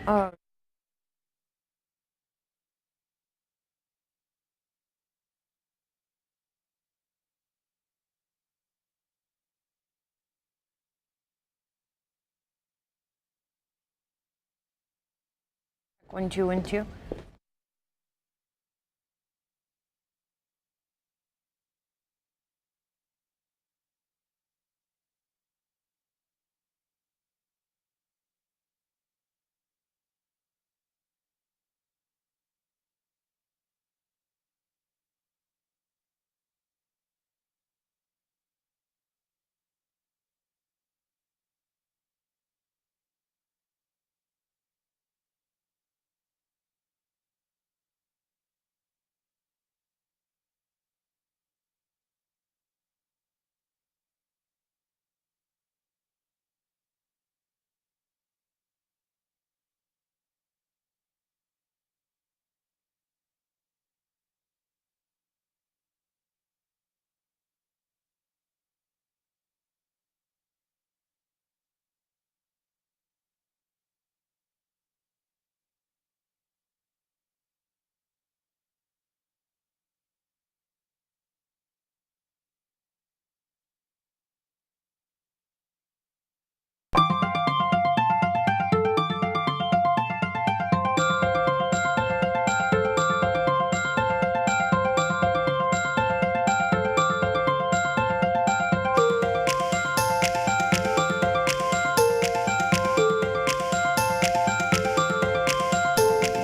Oh. One, two, 1, 2.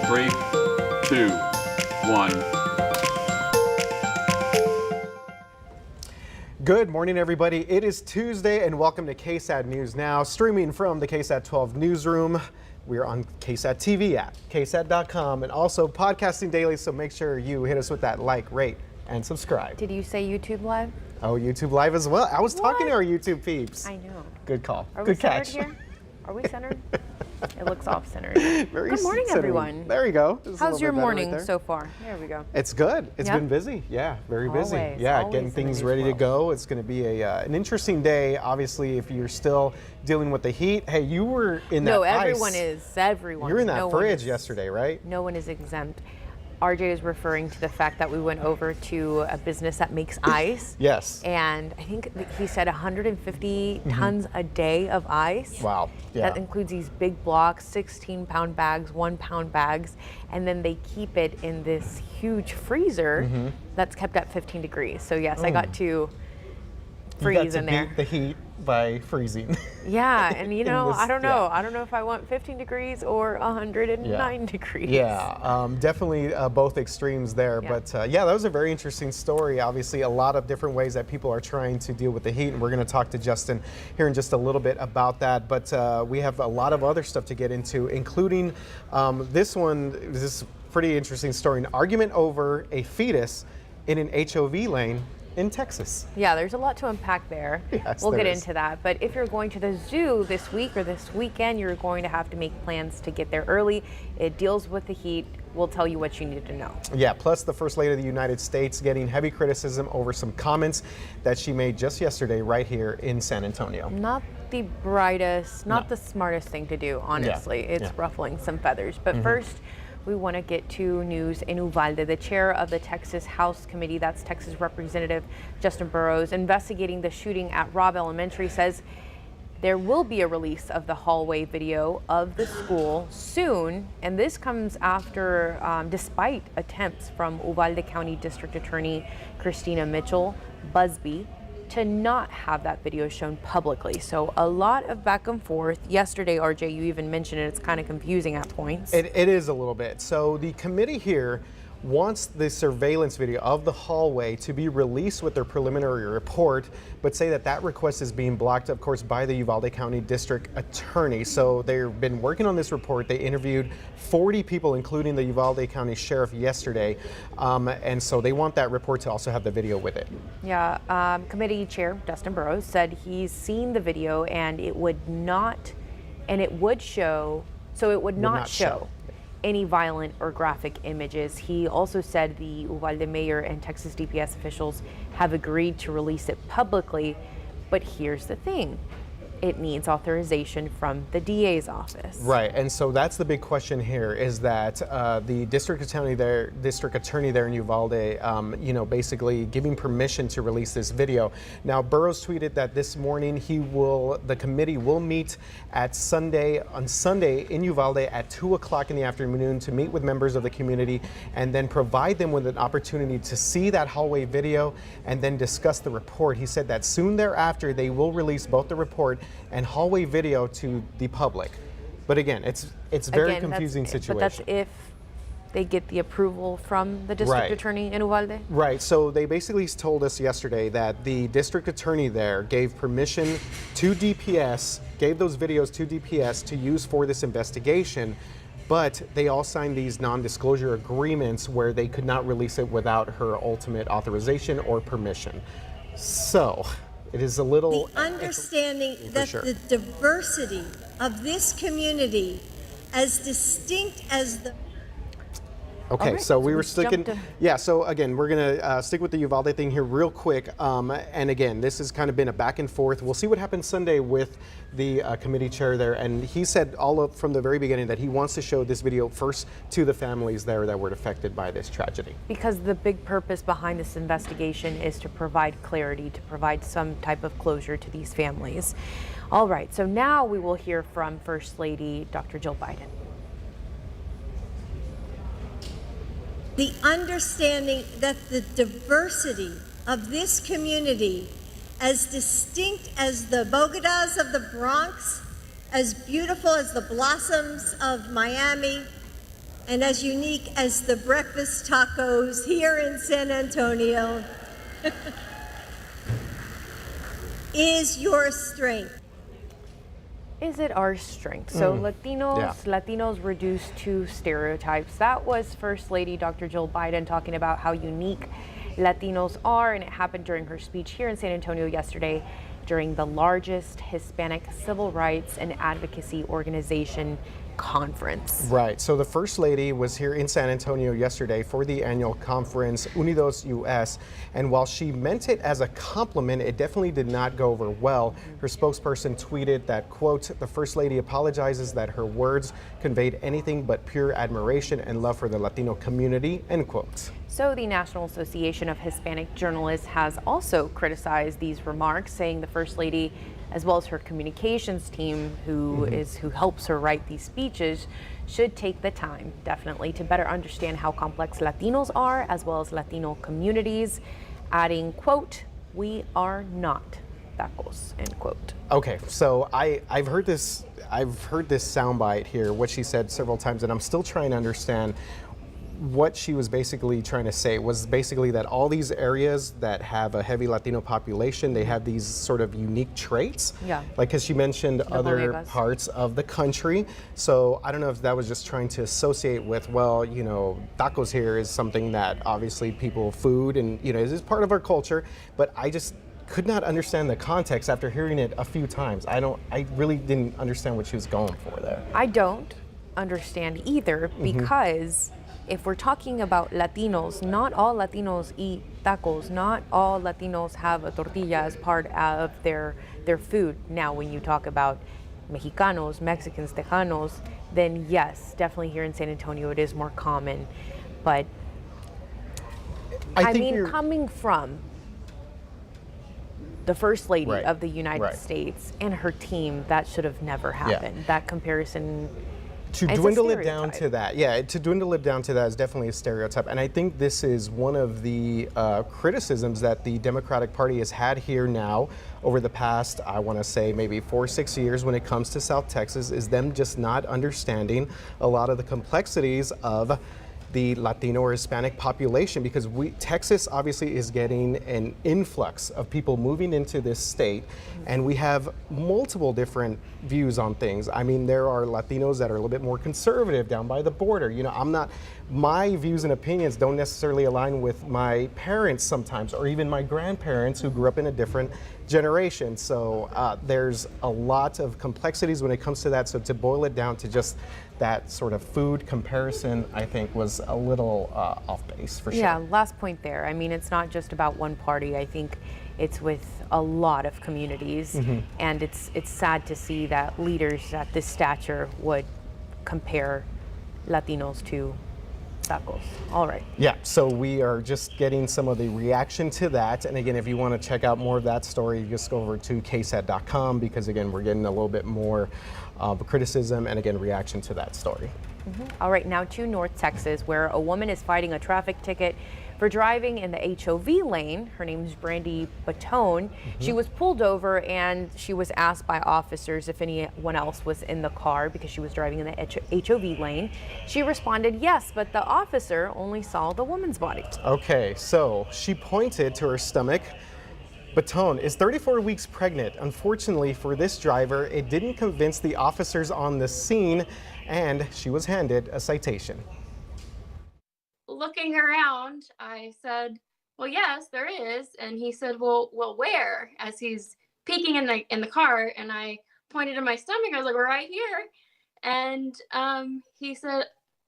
Three, two, one. Good morning, everybody. It is Tuesday, and welcome to KSAT News Now, streaming from the KSAT 12 newsroom. We are on KSAT TV app, KSAT.com, and also podcasting daily, so make sure you hit us with that like, rate, and subscribe. Did you say YouTube Live? Oh, YouTube Live as well. I was talking to our YouTube peeps. I know. Good call. Are Good we centered catch. here? Are we centered? It looks off-centered. Good morning, everyone. There you go. Just a How's little your bit better right morning there. so far? There we go. It's good. It's Yeah? been busy. Yeah, very busy. Always, Yeah, always getting in things today's ready to world. go. It's going to be an interesting day. Obviously, if you're still dealing with the heat. Hey, you were in that No, ice. everyone is. Everyone. You were in that No one fridge is- yesterday, right? No one is exempt. RJ is referring to the fact that we went over to a business that makes ice. Yes. And I think he said 150 tons a day of ice. Wow. Yeah. That includes these big blocks, 16-pound bags, 1-pound bags, and then they keep it in this huge freezer that's kept at 15 degrees. So yes, I got to You freeze got to in there. beat the heat by freezing. Yeah, and you know, this- I don't know. yeah. I don't know if I want 15 degrees or 109 degrees. Yeah, definitely both extremes there. Yeah. But yeah, that was a very interesting story. Obviously, a lot of different ways that people are trying to deal with the heat. And we're going to talk to Justin here in just a little bit about that. But we have a lot of other stuff to get into, including this one. This is a pretty interesting story. An argument over a fetus in an HOV lane in Texas. Yeah, there's a lot to unpack there. Yes, we'll there get is. into that. But if you're going to the zoo this week or this weekend, you're going to have to make plans to get there early. It deals with the heat. We'll tell you what you need to know. Yeah, plus the First Lady of the United States getting heavy criticism over some comments that she made just yesterday right here in San Antonio. Not the brightest, not No. the smartest thing to do, honestly. It's yeah. ruffling some feathers. But first, we want to get to news in Uvalde. The chair of the Texas House Committee, that's Texas Representative Justin Burrows, investigating the shooting at Robb Elementary, says there will be a release of the hallway video of the school soon. And this comes after, despite attempts from Uvalde County District Attorney Christina Mitchell Busby to not have that video shown publicly. So a lot of back and forth. Yesterday, RJ, you even mentioned it. It's kind of confusing at points. It is a little bit. So the committee here wants the surveillance video of the hallway to be released with their preliminary report, but say that that request is being blocked, of course, by the Uvalde County District Attorney. So they've been working on this report. They interviewed 40 people, including the Uvalde County Sheriff yesterday, and so they want that report to also have the video with it. Yeah, committee chair Justin Burrows said he's seen the video and it would not show any violent or graphic images. He also said the Uvalde mayor and Texas DPS officials have agreed to release it publicly, but here's the thing. It needs authorization from the DA's office. Right, and so that's the big question here, is that the district attorney there in Uvalde, basically giving permission to release this video. Now, Burrows tweeted that this morning the committee will meet on Sunday in Uvalde at 2 o'clock in the afternoon to meet with members of the community and then provide them with an opportunity to see that hallway video and then discuss the report. He said that soon thereafter they will release both the report and hallway video to the public. But again, it's very confusing situation. But that's if they get the approval from the district attorney in Uvalde? Right, so they basically told us yesterday that the district attorney there gave permission to DPS, gave those videos to DPS to use for this investigation, but they all signed these non-disclosure agreements where they could not release it without her ultimate authorization or permission. So, it is a little... The understanding that the diversity of this community, as distinct as the... Okay, right, so we were sticking... Yeah, so again, we're going to stick with the Uvalde thing here real quick. And again, this has kind of been a back and forth. We'll see what happens Sunday with the committee chair there. And he said from the very beginning that he wants to show this video first to the families there that were affected by this tragedy. Because the big purpose behind this investigation is to provide clarity, to provide some type of closure to these families. All right, so now we will hear from First Lady Dr. Jill Biden. The understanding that the diversity of this community, as distinct as the Bogotas of the Bronx, as beautiful as the blossoms of Miami, and as unique as the breakfast tacos here in San Antonio, is your strength. Is it our strength? So Latinos reduced to stereotypes. That was First Lady Dr. Jill Biden talking about how unique Latinos are, and it happened during her speech here in San Antonio yesterday during the largest Hispanic civil rights and advocacy organization conference. Right, so the First Lady was here in San Antonio yesterday for the annual conference Unidos US, and while she meant it as a compliment, it definitely did not go over well. Her spokesperson tweeted that, quote, "The First Lady apologizes that her words conveyed anything but pure admiration and love for the Latino community," end quote. So the National Association of Hispanic Journalists has also criticized these remarks, saying the First Lady, as well as her communications team, who helps her write these speeches, should take the time, definitely, to better understand how complex Latinos are, as well as Latino communities, adding, quote, "We are not tacos," end quote. Okay, so I've heard this soundbite here, what she said several times, and I'm still trying to understand what she was basically trying to say. Was basically that all these areas that have a heavy Latino population, they have these sort of unique traits. Yeah. Like, because she mentioned other bodegas. parts of the country. So I don't know if that was just trying to associate with, well, tacos here is something that obviously food and, is part of our culture. But I just could not understand the context after hearing it a few times. I really didn't understand what she was going for there. I don't understand either, because if we're talking about Latinos, not all Latinos eat tacos. Not all Latinos have a tortilla as part of their food. Now, when you talk about Mexicanos, Mexicans, Tejanos, then yes, definitely here in San Antonio it is more common. But I mean, coming from the First Lady of the United States and her team, that should have never happened. That comparison. To dwindle it down to that, is definitely a stereotype. And I think this is one of the criticisms that the Democratic Party has had here now over the past, I want to say, maybe 4 or 6 years when it comes to South Texas, is them just not understanding a lot of the complexities of the Latino or Hispanic population, because Texas obviously is getting an influx of people moving into this state, and we have multiple different views on things. I mean, there are Latinos that are a little bit more conservative down by the border. You know, my views and opinions don't necessarily align with my parents sometimes, or even my grandparents who grew up in a different generation. So there's a lot of complexities when it comes to that. So to boil it down to just that sort of food comparison, I think was a little off base for sure. Yeah, last point there. I mean, it's not just about one party. I think it's with a lot of communities, and it's sad to see that leaders at this stature would compare Latinos to tacos. All right. Yeah, so we are just getting some of the reaction to that. And again, if you want to check out more of that story, just go over to KSAT.com, because again, we're getting a little bit more criticism and again, reaction to that story. All right, now to North Texas, where a woman is fighting a traffic ticket for driving in the HOV lane. Her name is Brandy Batone. She was pulled over and she was asked by officers if anyone else was in the car because she was driving in the HOV lane. She responded yes, but the officer only saw the woman's body. Okay, so she pointed to her stomach. Batone is 34 weeks pregnant. Unfortunately for this driver, it didn't convince the officers on the scene, and she was handed a citation. Looking around, I said, well, yes, there is. And he said, well, where? As he's peeking in the car, and I pointed to my stomach. I was like, well, right here. And he said,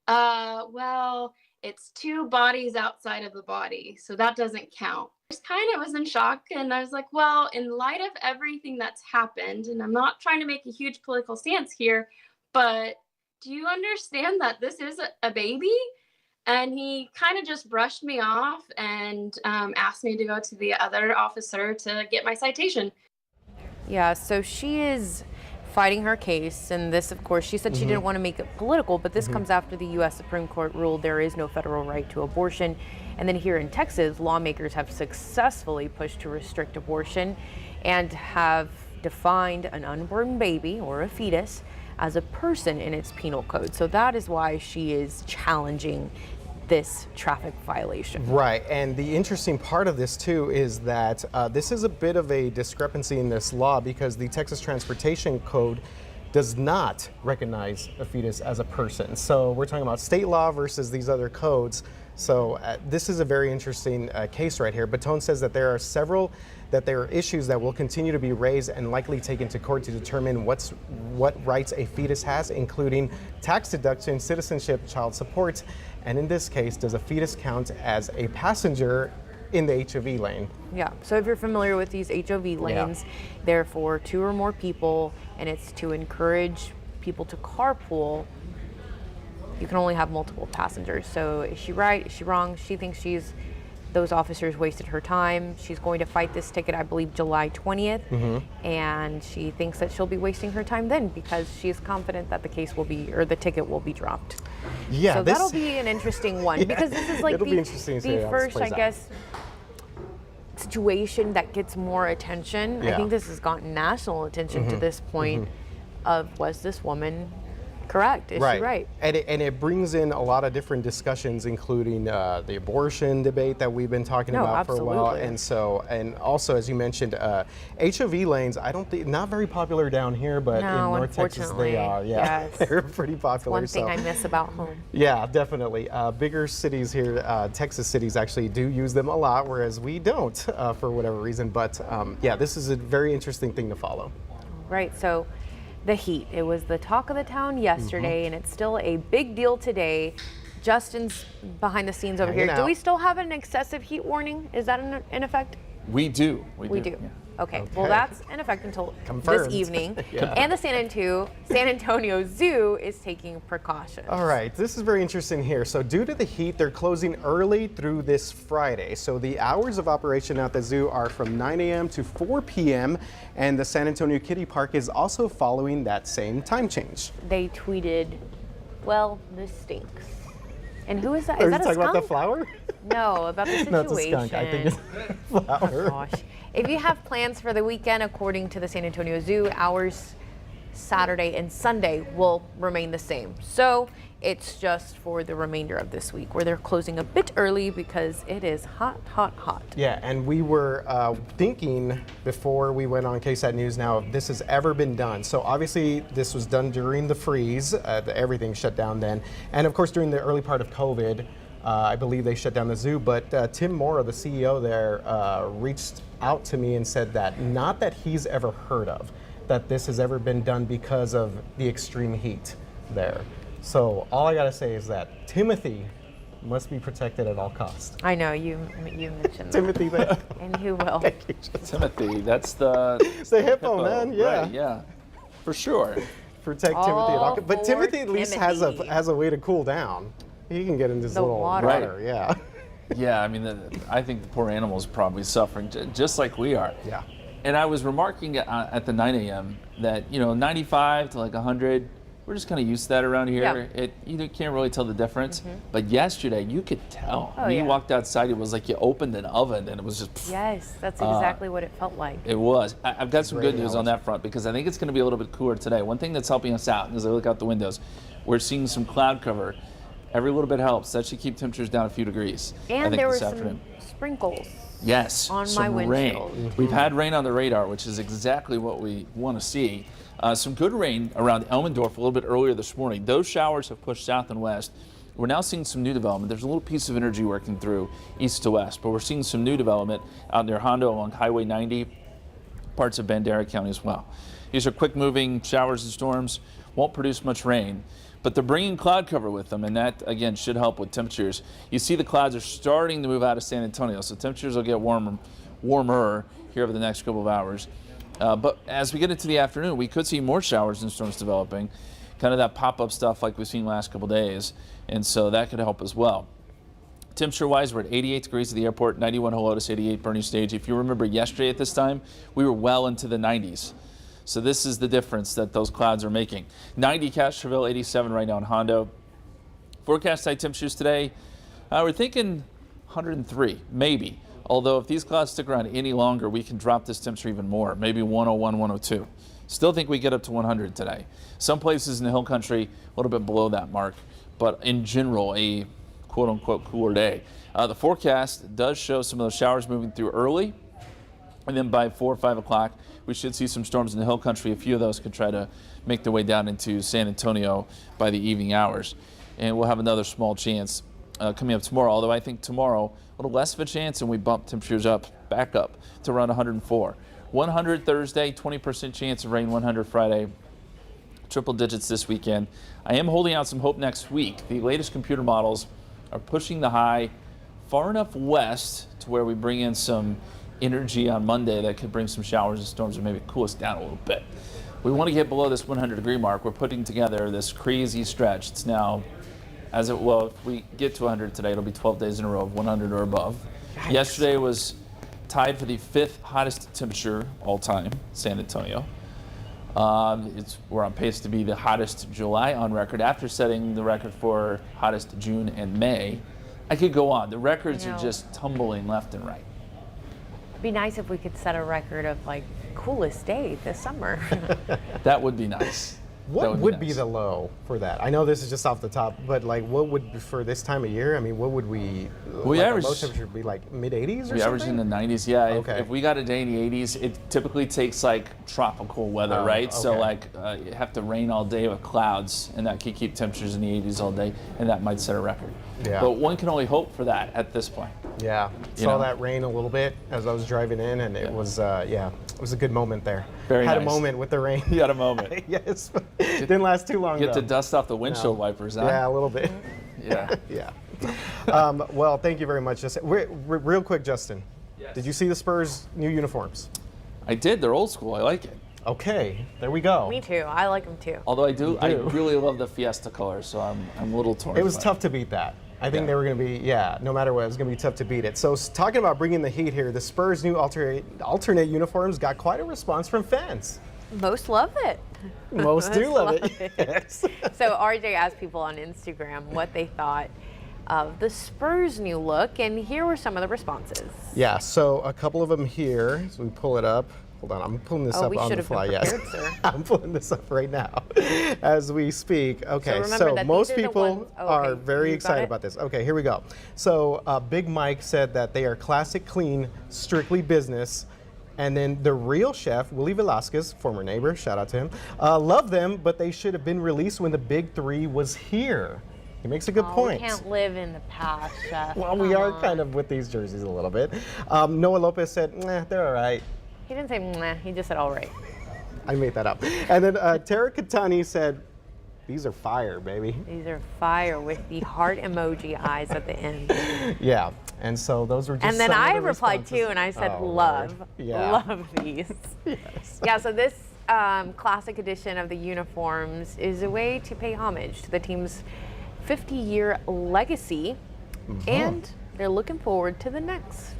well, it's two bodies outside of the body, so that doesn't count. I just kind of was in shock, and I was like, well, in light of everything that's happened, and I'm not trying to make a huge political stance here, but do you understand that this is a baby? And he kind of just brushed me off and asked me to go to the other officer to get my citation. Yeah, so she is fighting her case, and this, of course, she said she didn't want to make it political, but this comes after the U.S. Supreme Court ruled there is no federal right to abortion. And then here in Texas, lawmakers have successfully pushed to restrict abortion and have defined an unborn baby or a fetus as a person in its penal code. So that is why she is challenging this traffic violation. Right, and the interesting part of this too is that this is a bit of a discrepancy in this law, because the Texas Transportation Code does not recognize a fetus as a person. So we're talking about state law versus these other codes. So this is a very interesting case right here. Batone says that there are issues that will continue to be raised and likely taken to court to determine what rights a fetus has, including tax deduction, citizenship, child support, and in this case, does a fetus count as a passenger in the HOV lane? Yeah, so if you're familiar with these HOV lanes, they're for two or more people, and it's to encourage people to carpool. You can only have multiple passengers. So is she right? Is she wrong? She thinks those officers wasted her time. She's going to fight this ticket, I believe, July 20th. And she thinks that she'll be wasting her time then, because she's confident that the ticket will be dropped. Yeah, so that'll be an interesting one, because this is like the first, I guess, situation that gets more attention. I think this has gotten national attention to this point of, was this woman correct? Is she right? And it brings in a lot of different discussions, including the abortion debate that we've been talking about for a while. And also, as you mentioned, HOV lanes, not very popular down here, but in North Texas they are. Yeah, yes. They're pretty popular. One thing I miss about home. Yeah, definitely. Bigger cities here, Texas cities actually do use them a lot, whereas we don't for whatever reason. But yeah, this is a very interesting thing to follow. Right. So the heat. It was the talk of the town yesterday, and it's still a big deal today. Justin's behind the scenes over here. Do we still have an excessive heat warning? Is that in effect? We do. We do. Yeah. Okay, well, that's in effect until this evening. And the San Antonio Zoo is taking precautions. All right, this is very interesting here. So due to the heat, they're closing early through this Friday. So the hours of operation at the zoo are from 9 a.m. to 4 p.m. And the San Antonio Kiddie Park is also following that same time change. They tweeted, well, this stinks. And who is that? Are is that you a talking skunk? about the flower? No, about the situation. No, it's a skunk. I think it's flower. Oh, gosh. If you have plans for the weekend, according to the San Antonio Zoo, hours Saturday and Sunday will remain the same. So it's just for the remainder of this week where they're closing a bit early because it is hot, hot, hot. Yeah, and we were thinking before we went on KSAT News Now if this has ever been done. So obviously this was done during the freeze, everything shut down then. And of course during the early part of COVID, I believe they shut down the zoo, but Tim Morrow, the CEO there, reached out to me and said that not that he's ever heard of that this has ever been done because of the extreme heat there. So all I gotta say is that Timothy must be protected at all costs. I know, you mentioned that. Timothy there. And who will? Thank you, Justin. Timothy, that's the It's the hippo, man, yeah. Right, yeah, for sure. Protect All Timothy at all costs. But for Timothy at least has Timothy. a way to cool down. He can get in this The little water. water, yeah. Yeah, I mean, I think the poor animal's probably suffering just like we are. Yeah. And I was remarking at the 9 a.m. that 95 to like 100. We're just kind of used to that around here. Yeah. You can't really tell the difference. But yesterday, you could tell. Oh, When you yeah. walked outside, it was like you opened an oven and it was just. Yes, that's exactly what it felt like. It was. I've got some Great good news on that front because I think it's going to be a little bit cooler today. One thing that's helping us out as I look out the windows, we're seeing some cloud cover. Every little bit helps. That should keep temperatures down a few degrees. I And think there were this some afternoon. sprinkles. Yes, on some my windshield. rain. We've had rain on the radar, which is exactly what we want to see. Some good rain around Elmendorf a little bit earlier this morning. Those showers have pushed south and west. We're now seeing some new development. There's a little piece of energy working through east to west, but we're seeing some new development out near Hondo along Highway 90, parts of Bandera County as well. These are quick moving showers and storms, won't produce much rain, but they're bringing cloud cover with them, and that, again, should help with temperatures. You see the clouds are starting to move out of San Antonio, so temperatures will get warmer here over the next couple of hours. But as we get into the afternoon, we could see more showers and storms developing, kind of that pop-up stuff like we've seen the last couple of days, and so that could help as well. Temperature-wise, we're at 88 degrees at the airport, 91 Helotes, 88 Bernie Stage. If you remember yesterday at this time, we were well into the 90s. So this is the difference that those clouds are making. 90 Castroville, 87 right now in Hondo. Forecast high temperatures today, we're thinking 103, maybe. Although if these clouds stick around any longer, we can drop this temperature even more, maybe 101, 102. Still think we get up to 100 today. Some places in the hill country, a little bit below that mark, but in general, a quote-unquote cooler day. The forecast does show some of those showers moving through early, and then by 4 or 5 o'clock, we should see some storms in the hill country. A few of those could try to make their way down into San Antonio by the evening hours. And we'll have another small chance coming up tomorrow, although I think tomorrow a little less of a chance, and we bump temperatures back up to around 104. 100 Thursday, 20% chance of rain, 100 Friday, triple digits this weekend. I am holding out some hope next week. The latest computer models are pushing the high far enough west to where we bring in some energy on Monday that could bring some showers and storms or maybe cool us down a little bit. We want to get below this 100-degree mark. We're putting together this crazy stretch. It's now, if we get to 100 today, it'll be 12 days in a row of 100 or above. Yikes. Yesterday was tied for the 5th hottest temperature all time, San Antonio. We're on pace to be the hottest July on record after setting the record for hottest June and May. I could go on. The records are just tumbling left and right. It'd be nice if we could set a record of like coolest day this summer. That would be nice. What would be the low for that? I know this is just off the top, but like what would, for this time of year, I mean, what would we average, low temperature be like mid-80s or something? We average in the 90s, yeah. Okay. If we got a day in the 80s, it typically takes like tropical weather, right? Okay. So like you have to rain all day with clouds, and that could keep temperatures in the 80s all day, and that might set a record. Yeah. But one can only hope for that at this point. Yeah, saw that rain a little bit as I was driving in, and it was, it was a good moment there. Very nice. Had a moment with the rain. You had a moment. Yes, didn't last too long. Get the dust off the windshield wipers, huh? Yeah, a little bit. Yeah. Yeah. Well, thank you very much, Justin. Real quick, Justin, yes. Did you see the Spurs' new uniforms? I did. They're old school. I like it. Okay, there we go. Me too. I like them too. Although I really love the Fiesta colors, so I'm a little torn. It was tough to beat that. I think they were going to be, no matter what, it was going to be tough to beat it. So talking about bringing the heat here, the Spurs' new alternate uniforms got quite a response from fans. Most love it. Most do love it. Yes. So RJ asked people on Instagram what they thought of the Spurs' new look, and here were some of the responses. Yeah, so a couple of them here, so we pull it up. Hold on, I'm pulling this Oh, up we on should the have been fly. Yes, prepared, sir. I'm pulling this up right now as we speak. Okay, remember so that most these are the people ones- oh, are okay, very you got excited it? about this. Okay, here we go. So Big Mike said that they are classic, clean, strictly business. And then the real chef, Willie Velasquez, former neighbor, shout out to him, love them, but they should have been released when the Big Three was here. He makes a good Oh, point. we can't live in the past, Chef. Well, we Come are on. kind of with these jerseys a little bit. Noah Lopez said, nah, they're all right. He didn't say meh, he just said all right. I made that up. And then Tara Katani said, these are fire, baby. These are fire with the heart emoji eyes at the end. Yeah, and so those were just And then some of I the replied responses. too, and I said, Oh, love, Lord. Yeah. love these. Yes. Yeah, so this classic edition of the uniforms is a way to pay homage to the team's 50-year legacy, and they're looking forward to the next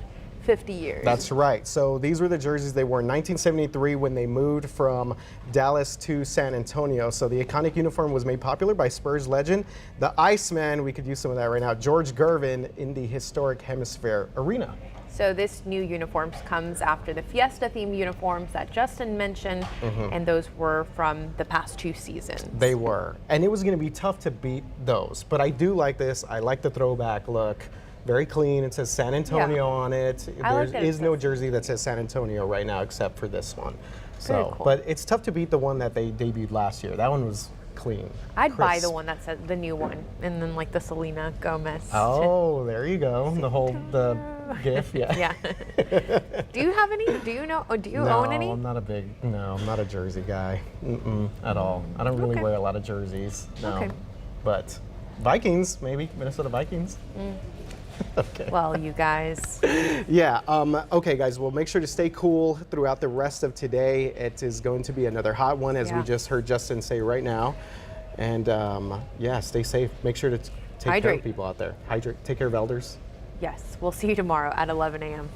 50 years. That's right. So these were the jerseys they wore in 1973 when they moved from Dallas to San Antonio. So the iconic uniform was made popular by Spurs legend, the Iceman, we could use some of that right now, George Gervin, in the historic Hemisphere Arena. So this new uniforms comes after the Fiesta-themed uniforms that Justin mentioned, and those were from the past 2 seasons. They were. And it was going to be tough to beat those. But I do like this. I like the throwback look. Very clean. It says San Antonio on it. I like There that it is no says- jersey that says San Antonio right now except for this one. So, cool. but it's tough to beat the one that they debuted last year. That one was clean. I'd buy the crisp. one that said the new one, and then like the Selena Gomez. Oh, there you go. The GIF. Yeah. Yeah. Do you have any? Do you know? Or do you own any? I'm not a jersey guy at all. I don't really Okay. wear a lot of jerseys. No. Okay. But Vikings, maybe Minnesota Vikings. Okay. Well, you guys. Yeah. Okay, guys. Well, make sure to stay cool throughout the rest of today. It is going to be another hot one, as we Yeah. just heard Justin say right now. And yeah, stay safe. Make sure to take care Hydrate. of people out there. Hydrate. Take care of elders. Yes. We'll see you tomorrow at 11 a.m.